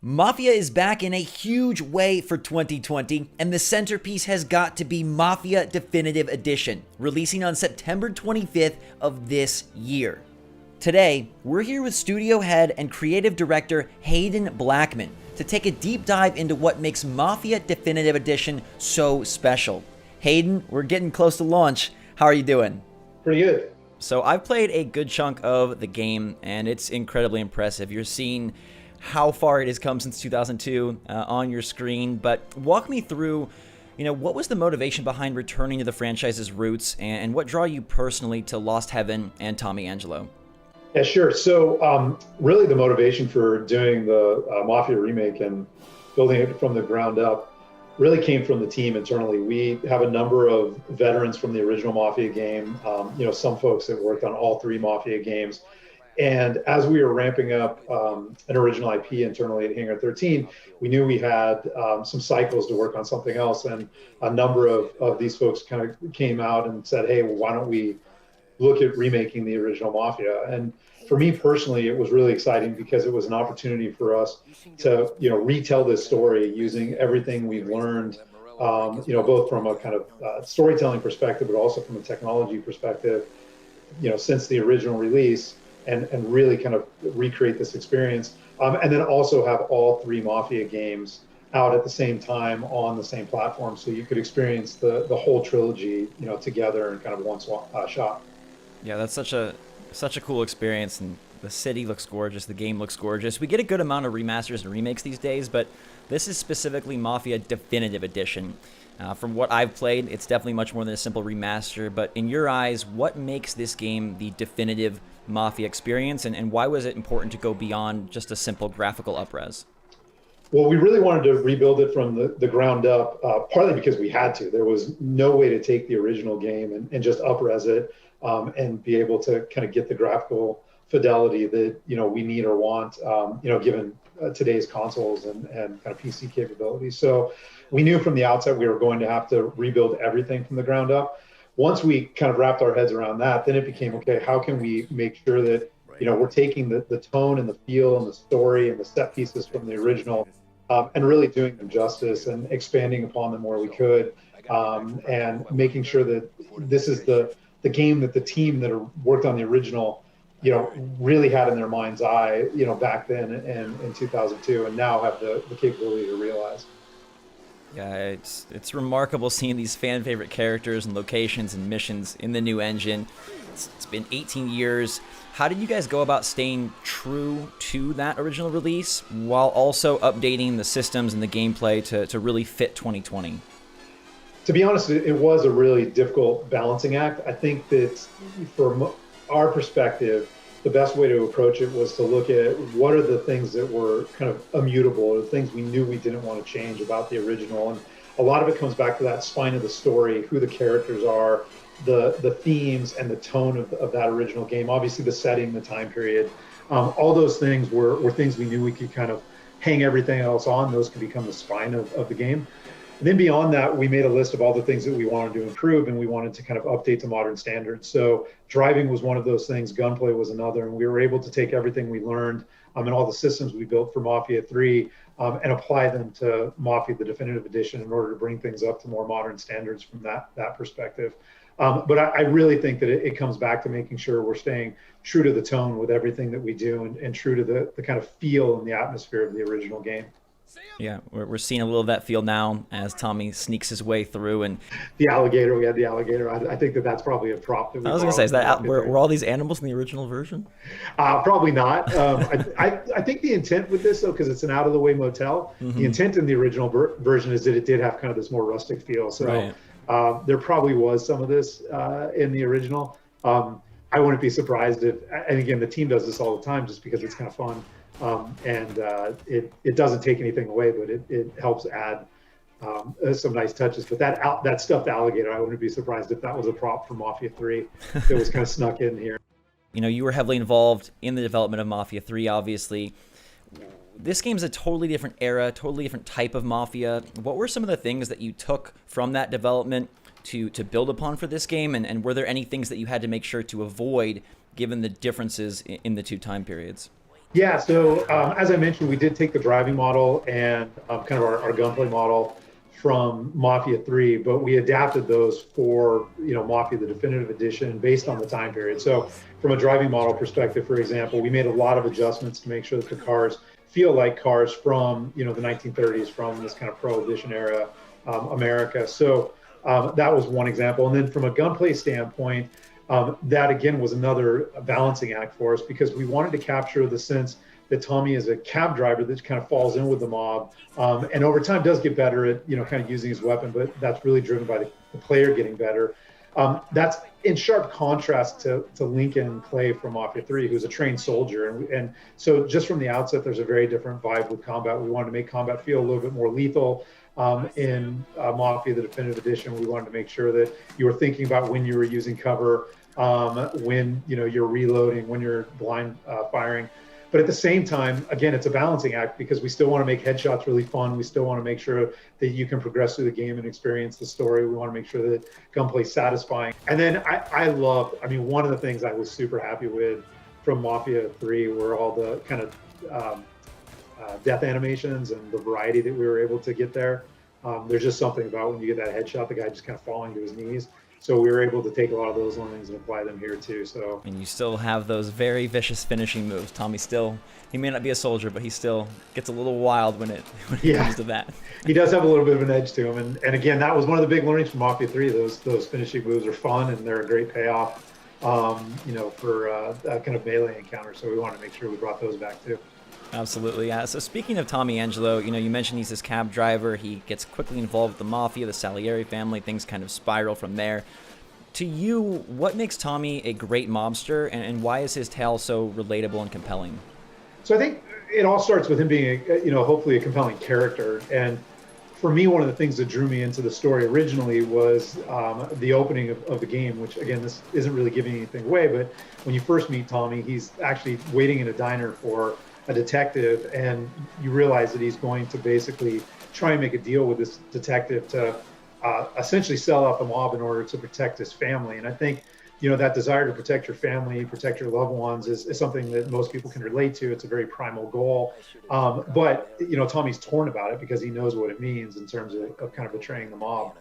Mafia is back in a huge way for 2020, and the centerpiece has got to be Mafia Definitive Edition, releasing on September 25th of this year. Today, we're here with studio head and creative director Hayden Blackman to take a deep dive into what makes Mafia Definitive Edition so special. Hayden, we're getting close to launch. How are you doing? Pretty good. So I've played a good chunk of the game, and it's incredibly impressive. You're seeing how far it has come since 2002 on your screen, but walk me through, what was the motivation behind returning to the franchise's roots, and what drew you personally to Lost Heaven and Tommy Angelo? Yeah, sure. So really the motivation for doing the Mafia Remake and building it from the ground up really came from the team internally. We have a number of veterans from the original Mafia game, some folks that worked on all three Mafia games. And as we were ramping up an original IP internally at Hangar 13, we knew we had some cycles to work on something else. And a number of these folks kind of came out and said, hey, well, why don't we look at remaking the original Mafia? And for me personally, it was really exciting because it was an opportunity for us to, retell this story using everything we've learned, both from a kind of storytelling perspective, but also from a technology perspective, since the original release. And really kind of recreate this experience. And then also have all three Mafia games out at the same time on the same platform. So you could experience the whole trilogy, together in kind of one shot. Yeah, that's such a cool experience. And the city looks gorgeous. The game looks gorgeous. We get a good amount of remasters and remakes these days, but this is specifically Mafia Definitive Edition. From what I've played, it's definitely much more than a simple remaster, but in your eyes, what makes this game the definitive Mafia experience, and why was it important to go beyond just a simple graphical upres? Well, we really wanted to rebuild it from the ground up, partly because we had to. There was no way to take the original game and just upres it and be able to kind of get the graphical fidelity that we need or want, given today's consoles and kind of PC capabilities. So we knew from the outset we were going to have to rebuild everything from the ground up. Once we kind of wrapped our heads around that, then it became, okay, how can we make sure that, we're taking the tone and the feel and the story and the set pieces from the original and really doing them justice and expanding upon them where we could, and making sure that this is the game that the team that worked on the original, really had in their mind's eye, back then in 2002, and now have the capability to realize. Yeah, it's remarkable seeing these fan favorite characters and locations and missions in the new engine. It's been 18 years. How did you guys go about staying true to that original release while also updating the systems and the gameplay to really fit 2020? To be honest, it was a really difficult balancing act. I think that from our perspective, the best way to approach it was to look at what are the things that were kind of immutable, or the things we knew we didn't want to change about the original. And a lot of it comes back to that spine of the story, who the characters are, the themes and the tone of that original game. Obviously the setting, the time period, all those things were things we knew we could kind of hang everything else on. Those could become the spine of the game. And then beyond that, we made a list of all the things that we wanted to improve, and we wanted to kind of update to modern standards. So driving was one of those things, gunplay was another, and we were able to take everything we learned and all the systems we built for Mafia 3 and apply them to Mafia, the Definitive Edition, in order to bring things up to more modern standards from that perspective. But I really think that it comes back to making sure we're staying true to the tone with everything that we do, and true to the kind of feel and the atmosphere of the original game. Yeah, we're seeing a little of that feel now as Tommy sneaks his way through. And the alligator, we had the alligator. I think that's probably a prop. That I was going to say, is that were all these animals in the original version? Probably not. I think the intent with this, though, because it's an out-of-the-way motel, the intent in the original version is that it did have kind of this more rustic feel. So right. There probably was some of this in the original. I wouldn't be surprised if, and again, the team does this all the time just because it's kind of fun. It doesn't take anything away, but it helps add some nice touches. But that stuffed alligator, I wouldn't be surprised if that was a prop from Mafia 3 that was kind of snuck in here. You were heavily involved in the development of Mafia 3, obviously. This game's a totally different era, totally different type of Mafia. What were some of the things that you took from that development to build upon for this game? And were there any things that you had to make sure to avoid given the differences in the two time periods? Yeah, so as I mentioned, we did take the driving model and kind of our gunplay model from Mafia 3, but we adapted those for Mafia the Definitive Edition based on the time period. So from a driving model perspective, for example, we made a lot of adjustments to make sure that the cars feel like cars from the 1930s, from this kind of Prohibition era America. So that was one example. And then from a gunplay standpoint, that again was another balancing act for us because we wanted to capture the sense that Tommy is a cab driver that kind of falls in with the mob, and over time does get better at kind of using his weapon, but that's really driven by the player getting better. That's in sharp contrast to Lincoln Clay from Mafia 3, who's a trained soldier, and so just from the outset, there's a very different vibe with combat. We wanted to make combat feel a little bit more lethal. In Mafia the Definitive Edition, we wanted to make sure that you were thinking about when you were using cover, when you're reloading, when you're blind firing. But at the same time, again, it's a balancing act because we still want to make headshots really fun. We still want to make sure that you can progress through the game and experience the story. We want to make sure that gunplay is satisfying. And then one of the things I was super happy with from Mafia 3 were all the kind of death animations and the variety that we were able to get there. There's just something about when you get that headshot, the guy just kind of falling to his knees. So we were able to take a lot of those learnings and apply them here too. So, and you still have those very vicious finishing moves. Tommy he may not be a soldier, but he still gets a little wild when it comes to that. He does have a little bit of an edge to him. And again, that was one of the big learnings from Mafia 3. Those finishing moves are fun and they're a great payoff, for that kind of melee encounter. So we wanted to make sure we brought those back too. Absolutely, yeah. So speaking of Tommy Angelo, you mentioned he's this cab driver. He gets quickly involved with the Mafia, the Salieri family. Things kind of spiral from there. To you, what makes Tommy a great mobster, and why is his tale so relatable and compelling? So I think it all starts with him being, hopefully a compelling character. And for me, one of the things that drew me into the story originally was the opening of the game, which, again, this isn't really giving anything away, but when you first meet Tommy, he's actually waiting in a diner for a detective, and you realize that he's going to basically try and make a deal with this detective to essentially sell out the mob in order to protect his family. And I think, that desire to protect your family, protect your loved ones is something that most people can relate to. It's a very primal goal. But Tommy's torn about it because he knows what it means in terms of kind of betraying the mob.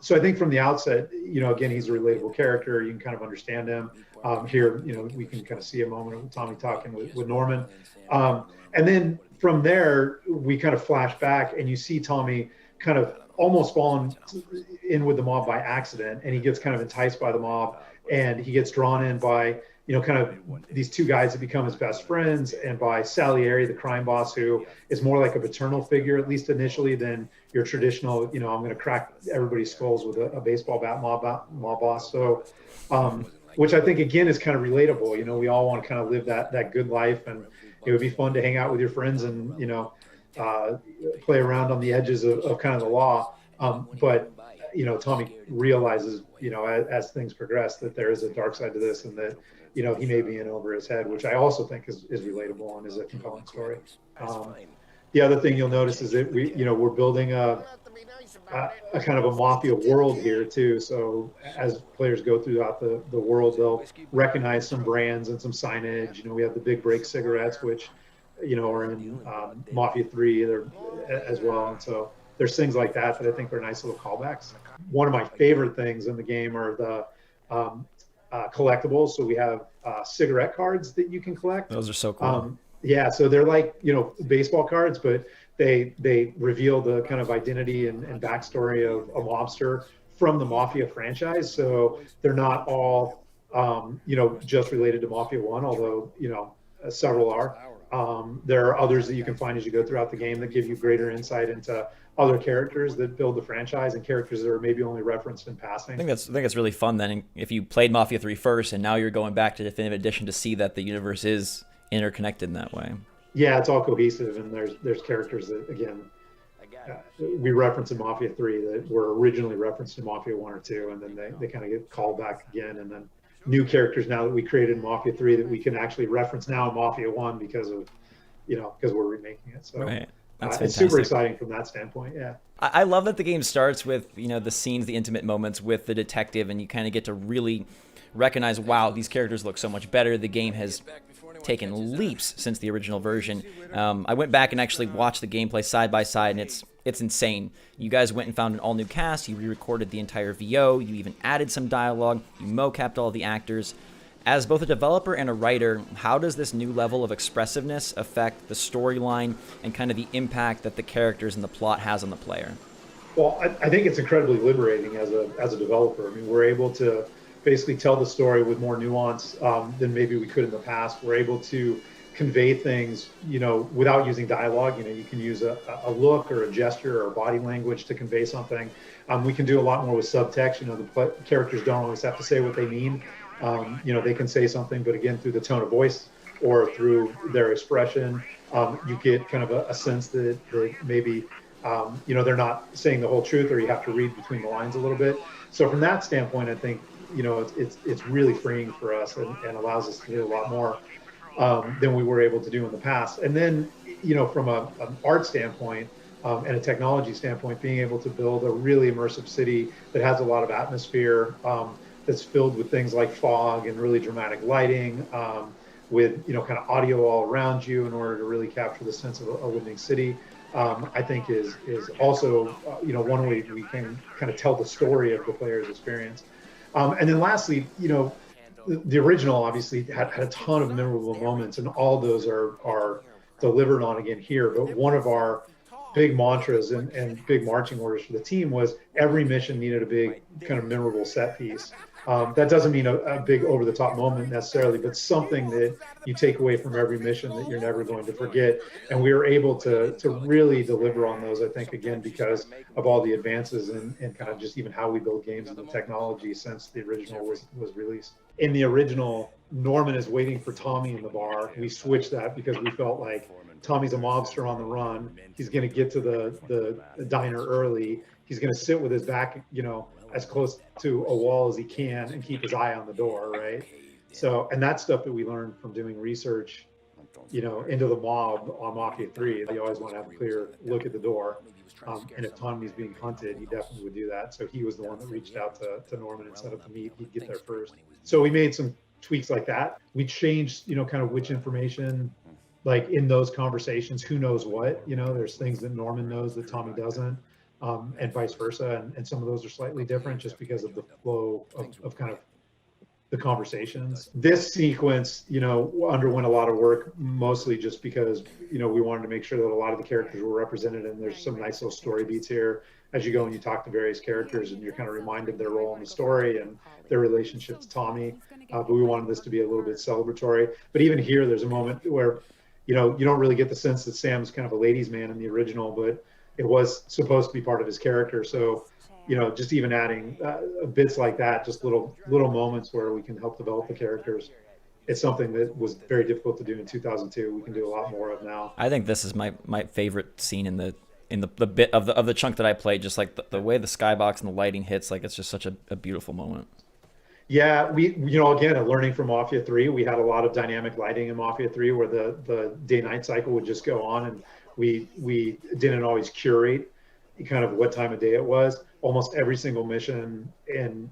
So I think from the outset, again, he's a relatable character. You can kind of understand him. Here, we can kind of see a moment of Tommy talking with Norman. And then from there, we kind of flash back and you see Tommy kind of almost falling in with the mob by accident. And he gets kind of enticed by the mob and he gets drawn in by, kind of these two guys that become his best friends, and by Salieri, the crime boss, who is more like a paternal figure, at least initially, than your traditional, I'm going to crack everybody's skulls with a baseball bat mob boss. So, which I think, again, is kind of relatable. We all want to kind of live that good life, and it would be fun to hang out with your friends and, play around on the edges of kind of the law. But Tommy realizes, as things progress, that there is a dark side to this, and that, he may be in over his head, which I also think is relatable and is a compelling story. The other thing you'll notice is that we're building a kind of a mafia world here too. So as players go throughout the world, they'll recognize some brands and some signage. We have the Big Break cigarettes, which, are in Mafia 3 as well. And so there's things like that I think are nice little callbacks. One of my favorite things in the game are the collectibles. So we have cigarette cards that you can collect. Those are so cool. Yeah, so they're like, baseball cards, but they reveal the kind of identity and backstory of a mobster from the Mafia franchise. So they're not all, just related to Mafia 1, although, several are. There are others that you can find as you go throughout the game that give you greater insight into other characters that build the franchise and characters that are maybe only referenced in passing. I think that's really fun then, if you played Mafia 3 first and now you're going back to Definitive Edition to see that the universe is interconnected in that way. Yeah, it's all cohesive, and there's characters that, again, we reference in Mafia 3 that were originally referenced in Mafia 1 or 2, and then they kind of get called back again, and then new characters now that we created in Mafia 3 that we can actually reference now in Mafia 1 because we're remaking it. So right. That's it's super exciting from that standpoint. Yeah. I love that the game starts with, the scenes, the intimate moments with the detective, and you kind of get to really recognize, wow, these characters look so much better. The game has taken leaps since the original version. I went back and actually watched the gameplay side by side, and it's insane. You guys went and found an all-new cast, you re-recorded the entire VO, you even added some dialogue, you mocapped all the actors. As both a developer and a writer, how does this new level of expressiveness affect the storyline and kind of the impact that the characters and the plot has on the player? Well, I think it's incredibly liberating as a developer. I mean, we're able to basically tell the story with more nuance than maybe we could in the past. We're able to convey things, without using dialogue. You can use a look or a gesture or body language to convey something. We can do a lot more with subtext. The characters don't always have to say what they mean. They can say something, but again, through the tone of voice or through their expression, you get kind of a sense that maybe they're not saying the whole truth, or you have to read between the lines a little bit. So from that standpoint, I think it's really freeing for us and allows us to do a lot more than we were able to do in the past. And then from an art standpoint and a technology standpoint, being able to build a really immersive city that has a lot of atmosphere, that's filled with things like fog and really dramatic lighting, with kind of audio all around you in order to really capture the sense of a living city. I think is also one way we can kind of tell the story of the player's experience. And then lastly, the original obviously had a ton of memorable moments, and all those are delivered on again here. But one of our big mantras and big marching orders for the team was every mission needed a big kind of memorable set piece. That doesn't mean a big over-the-top moment necessarily, but something that you take away from every mission that you're never going to forget. And we were able to really deliver on those, I think, again, because of all the advances and kind of just even how we build games and the technology since the original was released. In the original, Norman is waiting for Tommy in the bar. We switched that because we felt like Tommy's a mobster on the run. He's going to get to the diner early. He's going to sit with his back, as close to a wall as he can and keep his eye on the door, right? So, and that's stuff that we learned from doing research, into the mob on Mafia 3. You always want to have a clear look at the door. And if Tommy's being hunted, he definitely would do that. So he was the one that reached out to Norman and set up the meet. He'd get there first. So we made some tweaks like that. We changed, kind of which information, like in those conversations, who knows what, there's things that Norman knows that Tommy doesn't. And vice versa. And some of those are slightly different just because of the flow of kind of the conversations. This sequence, underwent a lot of work, mostly just because, we wanted to make sure that a lot of the characters were represented, and there's some nice little story beats here as you go and you talk to various characters and you're kind of reminded their role in the story and their relationship to Tommy. But we wanted this to be a little bit celebratory. But even here, there's a moment where, you don't really get the sense that Sam's kind of a ladies' man in the original, but it was supposed to be part of his character. So, just even adding bits like that, just little moments where we can help develop the characters. It's something that was very difficult to do in 2002. We can do a lot more of now. I think this is my favorite scene in the bit of the chunk that I played. Just like the way the skybox and the lighting hits, like it's just such a beautiful moment. Yeah, we, again, learning from Mafia 3, we had a lot of dynamic lighting in Mafia 3 where the day-night cycle would just go on, and we didn't always curate kind of what time of day it was. Almost every single mission in,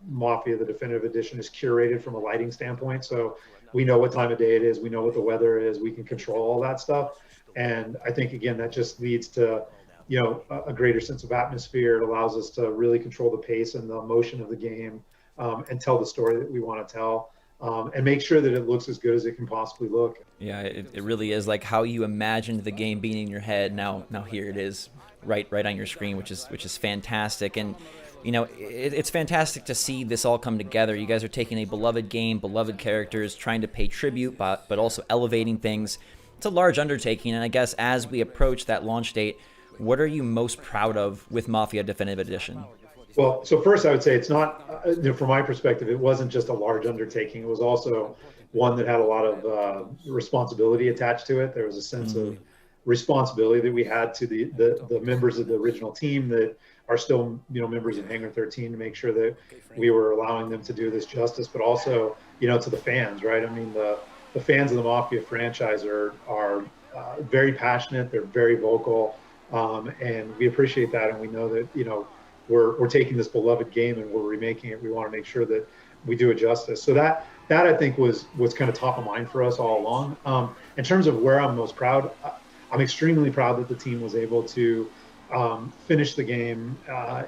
Mafia, the definitive edition, is curated from a lighting standpoint. So we know what time of day it is. We know what the weather is. We can control all that stuff. And I think, again, that just leads to, a greater sense of atmosphere. It allows us to really control the pace and the emotion of the game, and tell the story that we want to tell. And make sure that it looks as good as it can possibly look. Yeah, it really is like how you imagined the game being in your head. Now here it is, right on your screen, which is fantastic. And it's fantastic to see this all come together. You guys are taking a beloved game, beloved characters, trying to pay tribute, but also elevating things. It's a large undertaking, and I guess as we approach that launch date, what are you most proud of with Mafia Definitive Edition? Well, so first I would say it's not, from my perspective, it wasn't just a large undertaking. It was also one that had a lot of responsibility attached to it. There was a sense of responsibility that we had to the members of the original team that are still, members of Hangar 13, to make sure that we were allowing them to do this justice, but also, to the fans, right? I mean, the fans of the Mafia franchise are very passionate. They're very vocal, and we appreciate that. And we know that, we're taking this beloved game and we're remaking it. We want to make sure that we do it justice. So that that I think was kind of top of mind for us all along. In terms of where I'm most proud, I'm extremely proud that the team was able to finish the game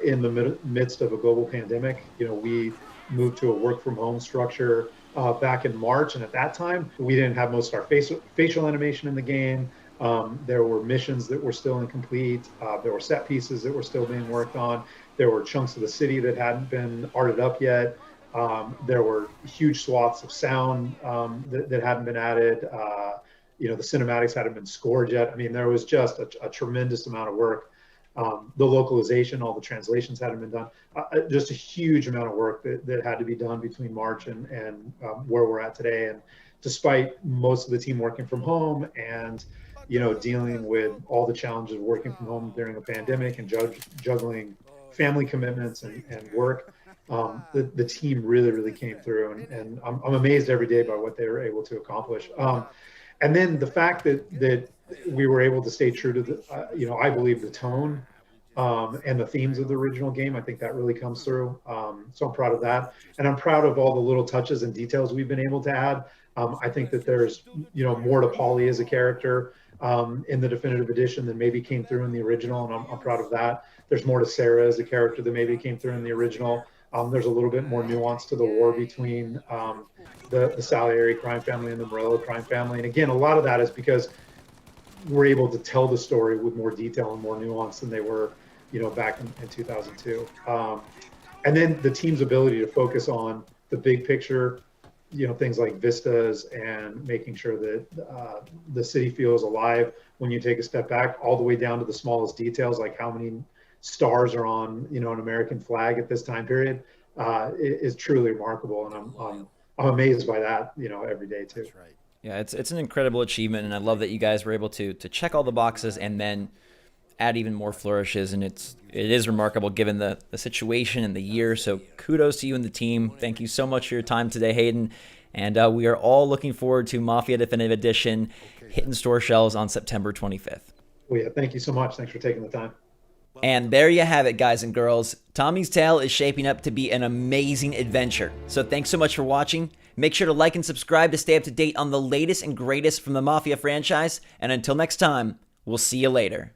in the midst of a global pandemic. You know, we moved to a work from home structure back in March, and at that time, we didn't have most of our facial animation in the game. There were missions that were still incomplete. There were set pieces that were still being worked on. There were chunks of the city that hadn't been arted up yet. There were huge swaths of sound that hadn't been added. You know, the cinematics hadn't been scored yet. I mean, there was just a tremendous amount of work. The localization, all the translations hadn't been done. Just a huge amount of work that had to be done between March and where we're at today. And despite most of the team working from home and, you know, dealing with all the challenges of working from home during a pandemic and juggling family commitments and work, the team really came through. And I'm amazed every day by what they were able to accomplish. And then the fact that we were able to stay true to the, you know, I believe the tone and the themes of the original game. I think that really comes through. So I'm proud of that. And I'm proud of all the little touches and details we've been able to add. I think that there's, you know, more to Polly as a character in the definitive edition than maybe came through in the original. And I'm proud of that. There's more to Sarah as a character than maybe came through in the original. There's a little bit more nuance to the war between the Salieri crime family and the Morello crime family. And again, a lot of that is because we're able to tell the story with more detail and more nuance than they were, you know, back in 2002. And then the team's ability to focus on the big picture, you know, things like vistas and making sure that the city feels alive when you take a step back, all the way down to the smallest details, like how many stars are on, you know, an American flag at this time period, is truly remarkable. And I'm amazed by that, you know, every day too. That's right. Yeah, it's an incredible achievement, and I love that you guys were able to check all the boxes and then add even more flourishes, and it is remarkable given the situation and the year. So kudos to you and the team. Thank you so much for your time today, Hayden, and we are all looking forward to Mafia Definitive Edition hitting store shelves on September 25th. Well, yeah, thank you so much. Thanks for taking the time. And there you have it, guys and girls. Tommy's Tale is shaping up to be an amazing adventure. So thanks so much for watching. Make sure to like and subscribe to stay up to date on the latest and greatest from the Mafia franchise. And until next time, we'll see you later.